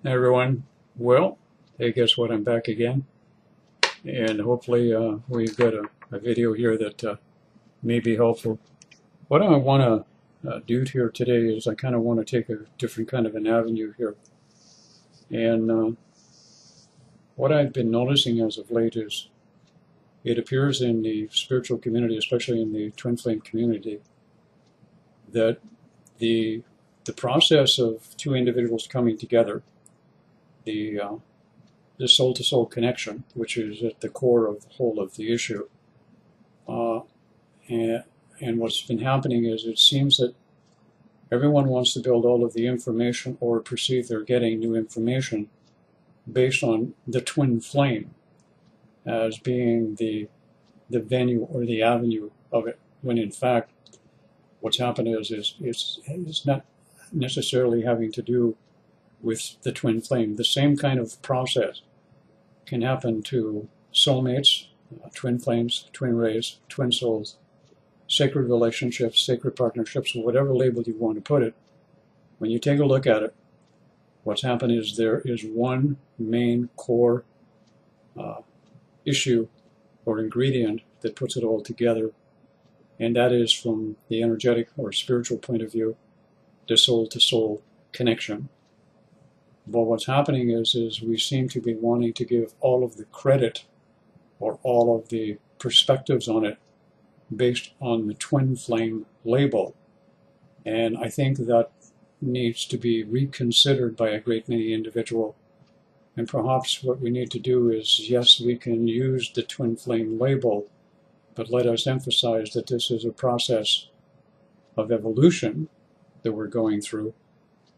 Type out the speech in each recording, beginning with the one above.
Hey everyone, well, hey, guess what? I'm back again, and hopefully we've got a video here that may be helpful. What I want to do here today is I kind of want to take a different kind of an avenue here, and what I've been noticing as of late is it appears in the spiritual community, especially in the twin flame community, that the process of two individuals coming together, the soul-to-soul connection, which is at the core of the whole of the issue. And what's been happening is it seems that everyone wants to build all of the information or perceive they're getting new information based on the twin flame as being the venue or the avenue of it, when in fact what's happened is it's not necessarily having to do with the twin flame. The same kind of process can happen to soulmates, twin flames, twin rays, twin souls, sacred relationships, sacred partnerships, whatever label you want to put it. When you take a look at it, what's happened is there is one main core issue or ingredient that puts it all together, and that is, from the energetic or spiritual point of view, the soul-to-soul connection. But what's happening is we seem to be wanting to give all of the credit or all of the perspectives on it based on the twin flame label. And I think that needs to be reconsidered by a great many individuals. And perhaps what we need to do is, yes, we can use the twin flame label, but let us emphasize that this is a process of evolution that we're going through,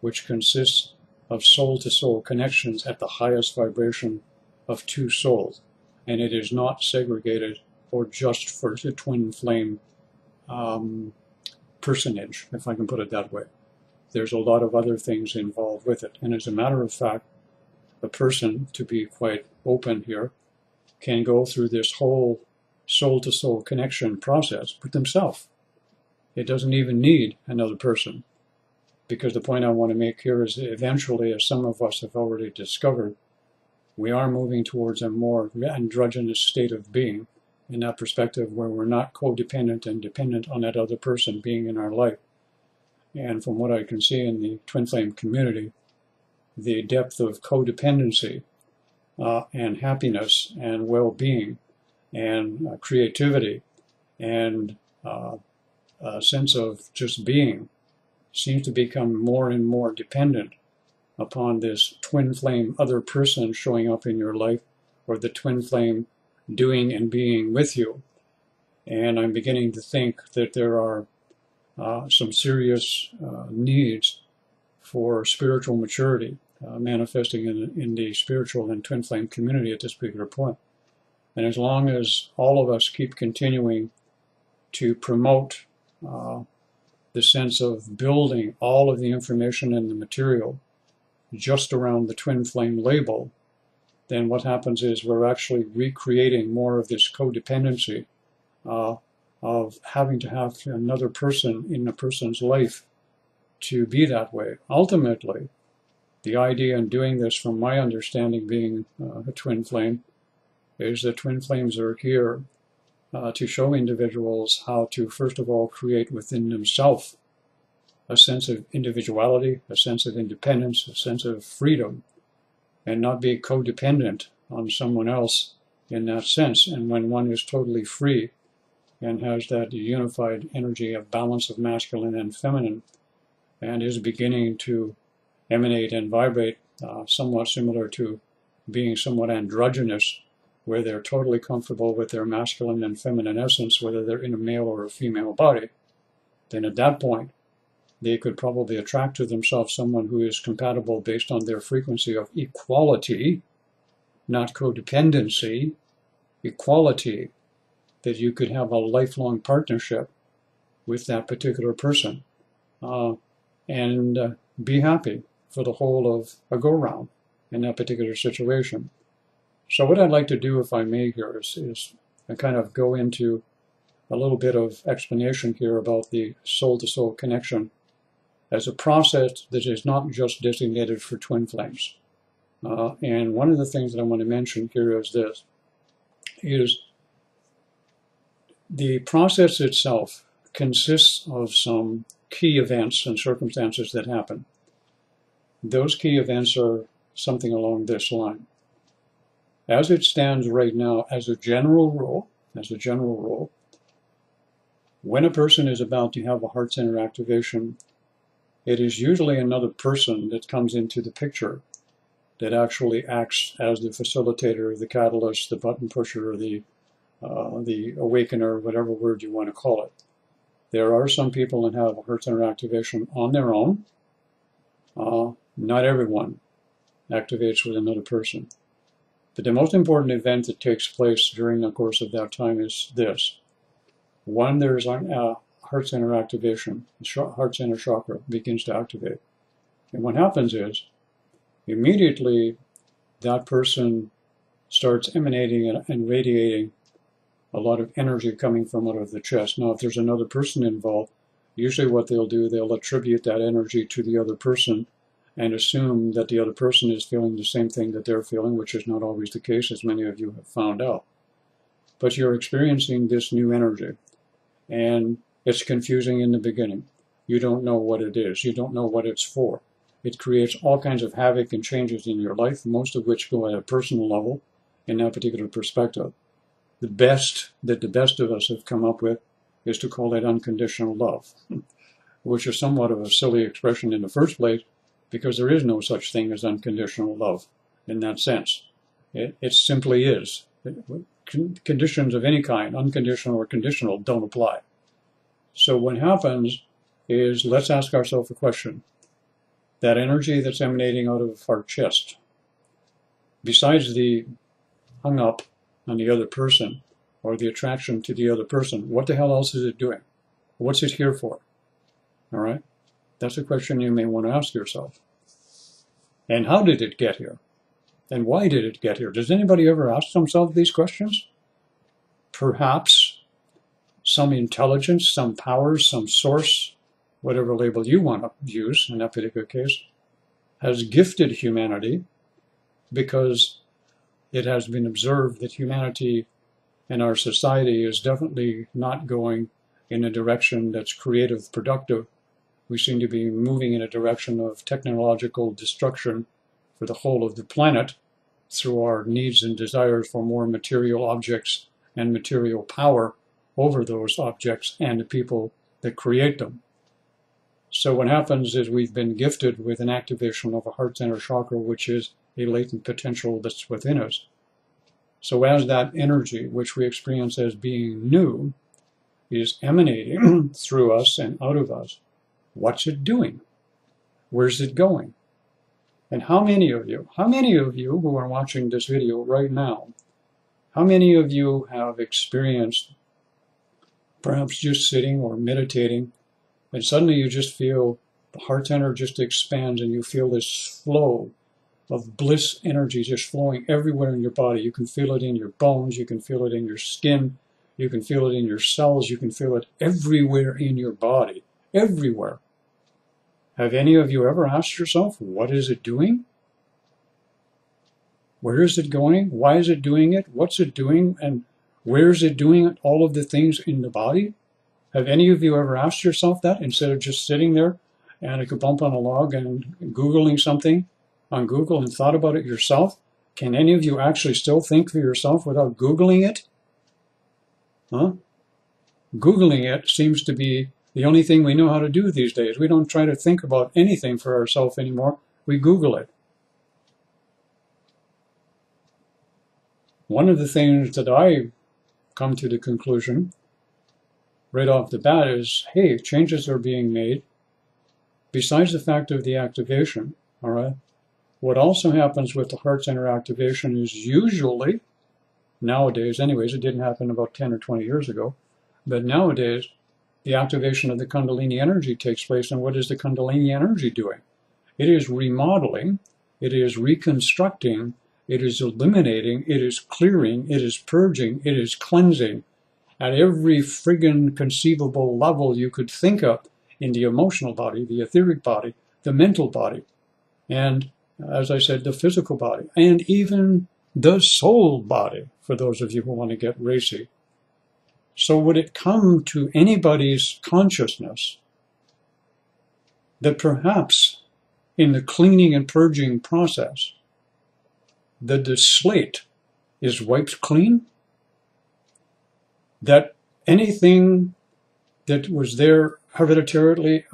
which consists of soul-to-soul connections at the highest vibration of two souls. And it is not segregated or just for the twin flame personage, if I can put it that way. There's a lot of other things involved with it. And as a matter of fact, a person, to be quite open here, can go through this whole soul-to-soul connection process with themselves. It doesn't even need another person. Because the point I want to make here is that eventually, as some of us have already discovered, we are moving towards a more androgynous state of being, in that perspective where we're not codependent and dependent on that other person being in our life. And from what I can see in the twin flame community, the depth of codependency and happiness and well-being and creativity and a sense of just being seems to become more and more dependent upon this twin flame other person showing up in your life, or the twin flame doing and being with you. And I'm beginning to think that there are some serious needs for spiritual maturity manifesting in the spiritual and twin flame community at this particular point. And as long as all of us keep continuing to promote the sense of building all of the information and the material just around the twin flame label, then what happens is we're actually recreating more of this codependency of having to have another person in a person's life to be that way. Ultimately, the idea in doing this, from my understanding, being a twin flame, is that twin flames are here to show individuals how to, first of all, create within themselves a sense of individuality, a sense of independence, a sense of freedom, and not be codependent on someone else in that sense. And when one is totally free and has that unified energy of balance of masculine and feminine, and is beginning to emanate and vibrate somewhat similar to being somewhat androgynous, where they're totally comfortable with their masculine and feminine essence, whether they're in a male or a female body, then at that point, they could probably attract to themselves someone who is compatible based on their frequency of equality, not codependency, equality, that you could have a lifelong partnership with that particular person and be happy for the whole of a go-round in that particular situation. So what I'd like to do, if I may, here is kind of go into a little bit of explanation here about the soul-to-soul connection as a process that is not just designated for twin flames. And one of the things that I want to mention here is this, is the process itself consists of some key events and circumstances that happen. Those key events are something along this line. As it stands right now, as a general rule, when a person is about to have a heart center activation, it is usually another person that comes into the picture that actually acts as the facilitator, the catalyst, the button pusher, the awakener, whatever word you want to call it. There are some people that have a heart center activation on their own. Not everyone activates with another person. But the most important event that takes place during the course of that time is this. One, there's a heart center activation. The heart center chakra begins to activate. And what happens is, immediately that person starts emanating and radiating a lot of energy coming from out of the chest. Now, if there's another person involved, usually what they'll do, they'll attribute that energy to the other person and assume that the other person is feeling the same thing that they're feeling, which is not always the case, as many of you have found out. But you're experiencing this new energy, and it's confusing in the beginning. You don't know what it is. You don't know what it's for. It creates all kinds of havoc and changes in your life, most of which go at a personal level in that particular perspective. The best that the best of us have come up with is to call it unconditional love, which is somewhat of a silly expression in the first place, because there is no such thing as unconditional love in that sense. It simply is. Conditions of any kind, unconditional or conditional, don't apply. So what happens is, let's ask ourselves a question. That energy that's emanating out of our chest, besides the hung up on the other person or the attraction to the other person, what the hell else is it doing? What's it here for? All right? That's a question you may want to ask yourself. And how did it get here? And why did it get here? Does anybody ever ask themselves these questions? Perhaps some intelligence, some power, some source, whatever label you want to use in that particular case, has gifted humanity because it has been observed that humanity and our society is definitely not going in a direction that's creative, productive. We seem to be moving in a direction of technological destruction for the whole of the planet through our needs and desires for more material objects and material power over those objects and the people that create them. So what happens is we've been gifted with an activation of a heart center chakra, which is a latent potential that's within us. So as that energy, which we experience as being new, is emanating through us and out of us, what's it doing? Where's it going? And how many of you who are watching this video right now, how many of you have experienced perhaps just sitting or meditating, and suddenly you just feel the heart center just expands and you feel this flow of bliss energy just flowing everywhere in your body. You can feel it in your bones, you can feel it in your skin, you can feel it in your cells, you can feel it everywhere in your body, everywhere. Have any of you ever asked yourself, what is it doing? Where is it going? Why is it doing it? What's it doing? And where is it doing all of the things in the body? Have any of you ever asked yourself that instead of just sitting there and like a bump on a log and Googling something on Google and thought about it yourself? Can any of you actually still think for yourself without Googling it? Huh? Googling it seems to be the only thing we know how to do these days. We don't try to think about anything for ourselves anymore. We Google it. One of the things that I come to the conclusion right off the bat is, hey, changes are being made. Besides the fact of the activation, all right, what also happens with the heart center activation is usually, nowadays anyways, it didn't happen about 10 or 20 years ago, but nowadays, the activation of the Kundalini energy takes place. And what is the Kundalini energy doing? It is remodeling, it is reconstructing, it is eliminating, it is clearing, it is purging, it is cleansing at every friggin' conceivable level you could think of in the emotional body, the etheric body, the mental body. And as I said, the physical body, and even the soul body, for those of you who want to get racy. So would it come to anybody's consciousness that perhaps in the cleaning and purging process, that the slate is wiped clean? That anything that was there hereditarily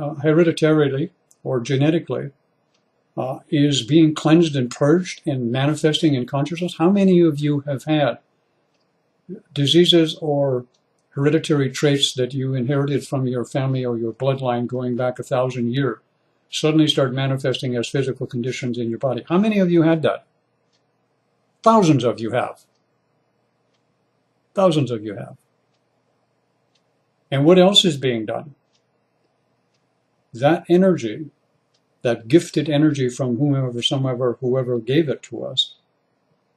or genetically is being cleansed and purged and manifesting in consciousness? How many of you have had diseases or hereditary traits that you inherited from your family or your bloodline going back 1,000 years suddenly start manifesting as physical conditions in your body? How many of you had that? Thousands of you have. Thousands of you have. And what else is being done? That energy, that gifted energy from whoever gave it to us,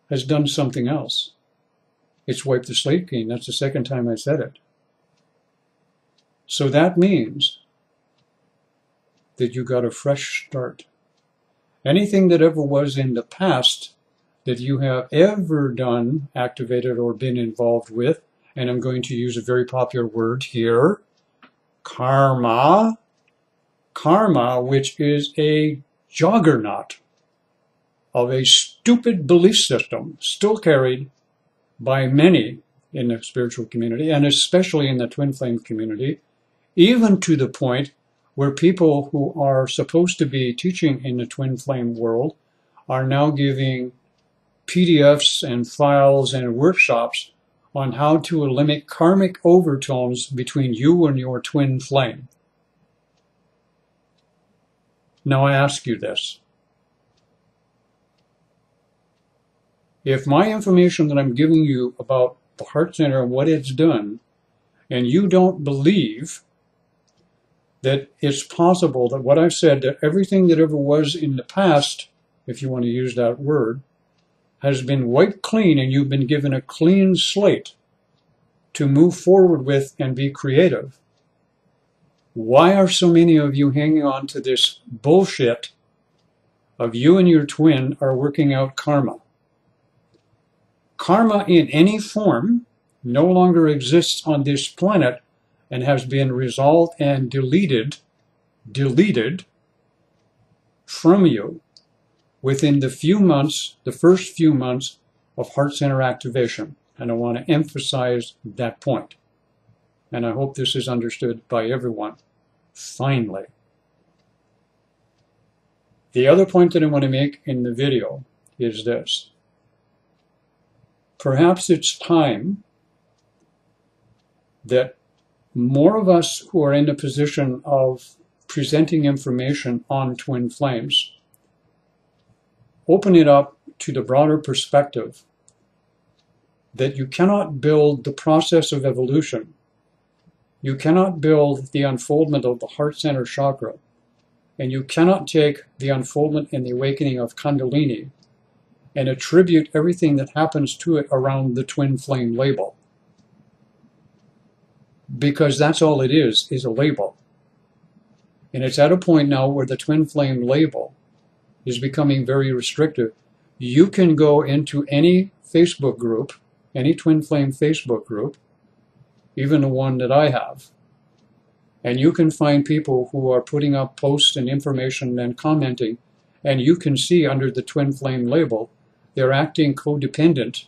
has done something else. It's wiped the slate clean. That's the second time I said it. So that means that you got a fresh start. Anything that ever was in the past that you have ever done, activated, or been involved with, and I'm going to use a very popular word here, karma. Karma, which is a juggernaut of a stupid belief system still carried by many in the spiritual community, and especially in the twin flame community, even to the point where people who are supposed to be teaching in the twin flame world are now giving PDFs and files and workshops on how to eliminate karmic overtones between you and your twin flame. Now I ask you this. If my information that I'm giving you about the heart center and what it's done, and you don't believe that it's possible that what I've said, that everything that ever was in the past, if you want to use that word, has been wiped clean and you've been given a clean slate to move forward with and be creative, why are so many of you hanging on to this bullshit of you and your twin are working out karma? Karma in any form no longer exists on this planet and has been resolved and deleted from you within the first few months of heart center activation. And I want to emphasize that point. And I hope this is understood by everyone. Finally. The other point that I want to make in the video is this. Perhaps it's time that more of us who are in a position of presenting information on twin flames open it up to the broader perspective that you cannot build the process of evolution. You cannot build the unfoldment of the heart center chakra, and you cannot take the unfoldment and the awakening of Kundalini and attribute everything that happens to it around the twin flame label. Because that's all it is a label. And it's at a point now where the twin flame label is becoming very restrictive. You can go into any Facebook group, any twin flame Facebook group, even the one that I have, and you can find people who are putting up posts and information and commenting, and you can see under the twin flame label, they're acting codependent,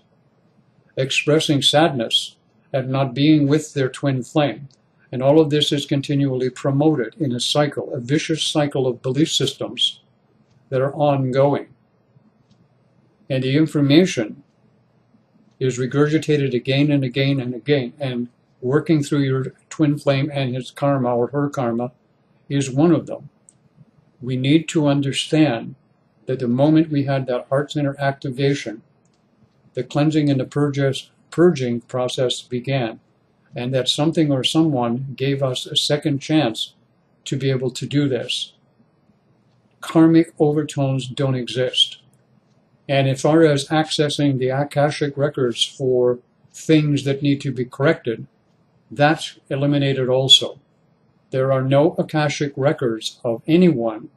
expressing sadness at not being with their twin flame. And all of this is continually promoted in a cycle, a vicious cycle of belief systems that are ongoing. And the information is regurgitated again and again and again, and working through your twin flame and his karma or her karma is one of them. We need to understand that the moment we had that heart center activation, the cleansing and the purging process began, and that something or someone gave us a second chance to be able to do this. Karmic overtones don't exist. And as far as accessing the Akashic records for things that need to be corrected, that's eliminated also. There are no Akashic records of anyone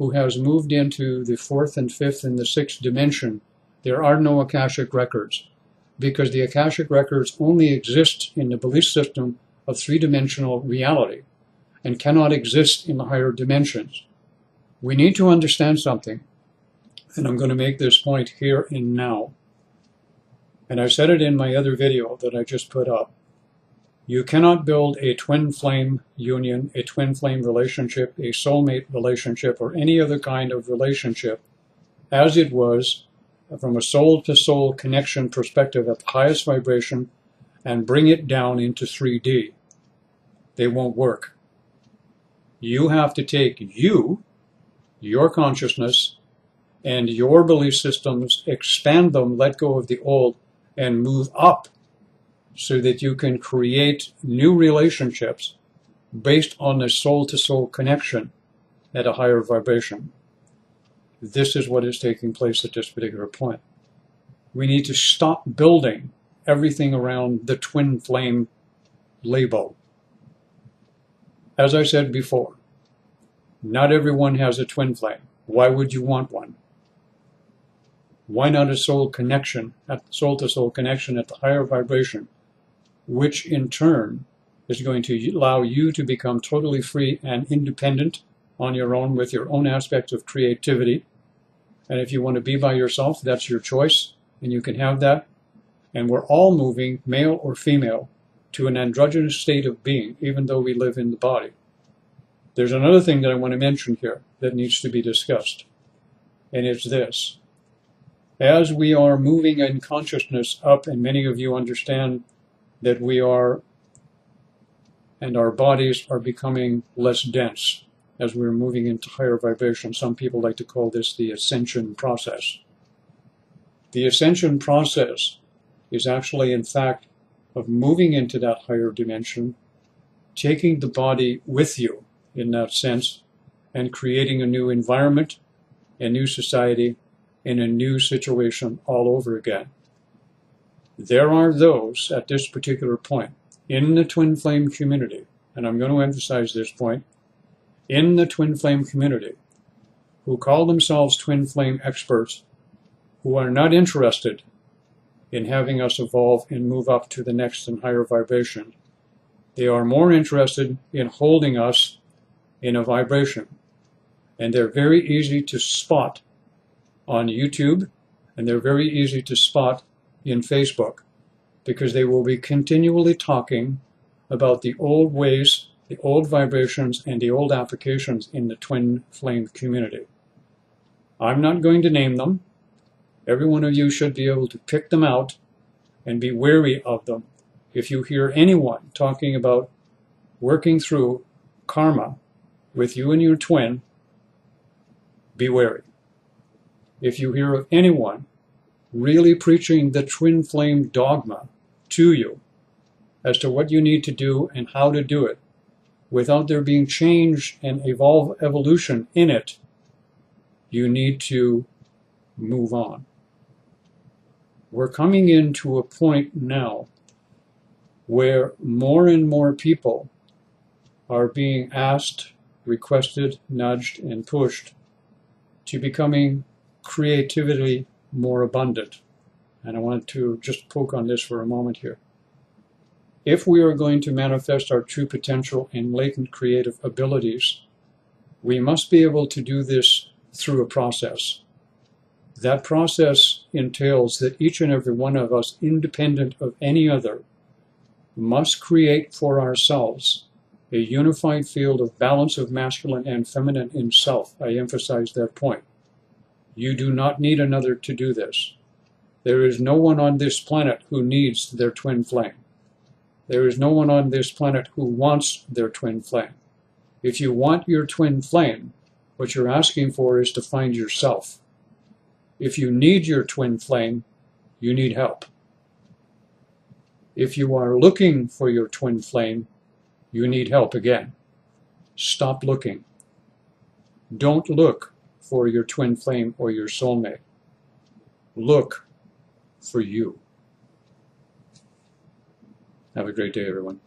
who has moved into the fourth and fifth and the sixth dimension, there are no Akashic records, because the Akashic records only exist in the belief system of three-dimensional reality and cannot exist in the higher dimensions. We need to understand something, and I'm going to make this point here and now. And I said it in my other video that I just put up. You cannot build a twin flame union, a twin flame relationship, a soulmate relationship, or any other kind of relationship as it was from a soul-to-soul connection perspective at the highest vibration and bring it down into 3D. They won't work. You have to take you, your consciousness, and your belief systems, expand them, let go of the old, and move up so that you can create new relationships based on a soul-to-soul connection at a higher vibration. This is what is taking place at this particular point. We need to stop building everything around the twin flame label. As I said before, not everyone has a twin flame. Why would you want one? Why not a soul connection, soul-to-soul connection at the higher vibration, which in turn is going to allow you to become totally free and independent on your own with your own aspects of creativity. And if you want to be by yourself, that's your choice, and you can have that. And we're all moving, male or female, to an androgynous state of being, even though we live in the body. There's another thing that I want to mention here that needs to be discussed, and it's this. As we are moving in consciousness up, and many of you understand that we are, and our bodies are becoming less dense as we're moving into higher vibration. Some people like to call this the ascension process. The ascension process is actually, in fact, of moving into that higher dimension, taking the body with you in that sense, and creating a new environment, a new society, in a new situation all over again. There are those at this particular point in the twin flame community, and I'm going to emphasize this point, in the twin flame community, who call themselves twin flame experts, who are not interested in having us evolve and move up to the next and higher vibration. They are more interested in holding us in a vibration. And they're very easy to spot on YouTube, and they're very easy to spot in Facebook, because they will be continually talking about the old ways, the old vibrations, and the old applications in the twin flame community. I'm not going to name them. Every one of you should be able to pick them out and be wary of them. If you hear anyone talking about working through karma with you and your twin, be wary. If you hear of anyone really preaching the twin flame dogma to you as to what you need to do and how to do it without there being change and evolution in it, you need to move on. We're coming into a point now where more and more people are being asked, requested, nudged, and pushed to becoming creativity more abundant. And I want to just poke on this for a moment here. If we are going to manifest our true potential and latent creative abilities, we must be able to do this through a process. That process entails that each and every one of us, independent of any other, must create for ourselves a unified field of balance of masculine and feminine in self. I emphasize that point. You do not need another to do this. There is no one on this planet who needs their twin flame. There is no one on this planet who wants their twin flame. If you want your twin flame, what you're asking for is to find yourself. If you need your twin flame, you need help. If you are looking for your twin flame, you need help again. Stop looking. Don't look for your twin flame or your soulmate. Look for you. Have a great day, everyone.